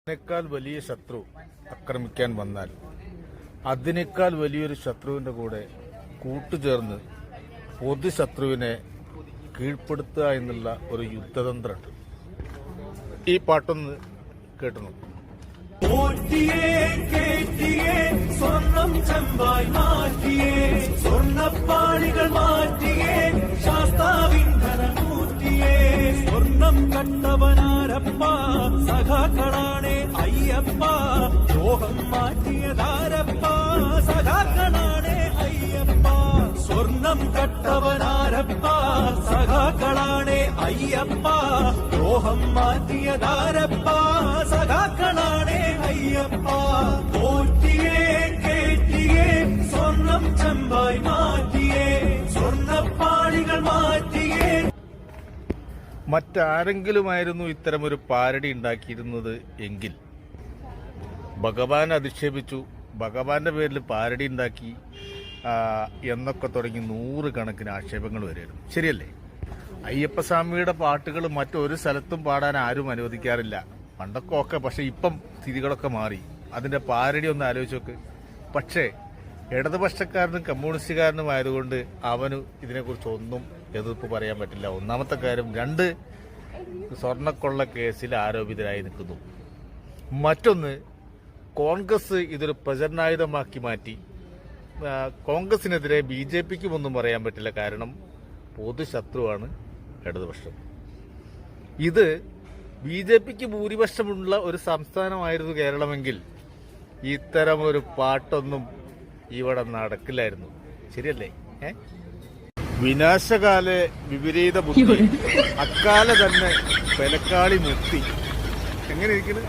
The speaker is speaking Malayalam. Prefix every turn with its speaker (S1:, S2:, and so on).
S1: അതിനേക്കാൾ വലിയ ശത്രു ആക്രമിക്കാൻ വന്നാൽ അതിനേക്കാൾ വലിയൊരു ശത്രുവിന്റെ കൂടെ കൂട്ടുചേർന്ന് പൊതുശത്രുവിനെ കീഴ്പ്പെടുത്തുക എന്നുള്ള ഒരു യുദ്ധതന്ത്രമുണ്ട്. ഈ പാട്ടൊന്ന് കേട്ടു നോക്കും. സ്വർണം ചെമ്പായി മാറ്റിയേ, സ്വർണ്ണപ്പാളികൾ മാറ്റിയേ, ശാസ്താവിന്ധനമൂറ്റിയേ, സ്വർണം കണ്ടവനാരപ്പ, സഖാക്കളാണേ അയ്യപ്പ, ദ്രോഹം മാറ്റിയതാരപ്പ, സഖാക്കളാണേ അയ്യപ്പ, സ്വർണം കട്ടവനാരപ്പ, സഖാക്കളാണേ അയ്യപ്പ, ദ്രോഹം മാറ്റിയതാരപ്പ, സഖാക്കളാണേ അയ്യപ്പ, തോറ്റിയേ കേറ്റിയേ, സ്വർണം ചെമ്പായി മാറ്റിയേ, സ്വർണ്ണപ്പാളികൾ മാറ്റിയേ. മറ്റാരെങ്കിലുമായിരുന്നു ഇത്തരമൊരു പാരഡി ഉണ്ടാക്കിയിരുന്നത് എങ്കിൽ ഭഗവാൻ അധിക്ഷേപിച്ചു, ഭഗവാന്റെ പേരിൽ പാരഡി ഉണ്ടാക്കി എന്നൊക്കെ തുടങ്ങി 100 കണക്കിന് ആക്ഷേപങ്ങൾ വരെയായിരുന്നു. ശരിയല്ലേ? അയ്യപ്പസ്വാമിയുടെ പാട്ടുകൾ മറ്റൊരു സ്ഥലത്തും പാടാൻ ആരും അനുവദിക്കാറില്ല. പണ്ടൊക്കെ ഒക്കെ, പക്ഷെ ഇപ്പം സ്ഥിതികളൊക്കെ മാറി. അതിന്റെ പാരഡി ഒന്ന് ആലോചിച്ച് നോക്ക്. പക്ഷേ ഇടതുപക്ഷക്കാരനും കമ്മ്യൂണിസ്റ്റുകാരനും ആയതുകൊണ്ട് അവന് ഇതിനെക്കുറിച്ച് ഒന്നും എതിർപ്പ് പറയാൻ പറ്റില്ല. ഒന്നാമത്തെ കാര്യം, 2 സ്വർണ്ണക്കൊള്ള കേസിൽ ആരോപിതരായി നിൽക്കുന്നു. മറ്റൊന്ന്, കോൺഗ്രസ് ഇതൊരു പ്രചരണായുധമാക്കി മാറ്റി. കോൺഗ്രസിനെതിരെ BJPക്കും ഒന്നും പറയാൻ പറ്റില്ല, കാരണം പൊതുശത്രുവാണ് ഇടതുപക്ഷം. ഇത് BJPക്ക് ഭൂരിപക്ഷമുള്ള ഒരു സംസ്ഥാനമായിരുന്നു കേരളമെങ്കിൽ ഇത്തരമൊരു പാട്ടൊന്നും ഇവിടെ നടക്കില്ലായിരുന്നു. ശരിയല്ലേ? വിനാശകാലെ വിപരീത ബുദ്ധി, അക്കാലെ തന്നെ പെലക്കാളി മുക്തി. എങ്ങനെ ഇരിക്കുന്നു?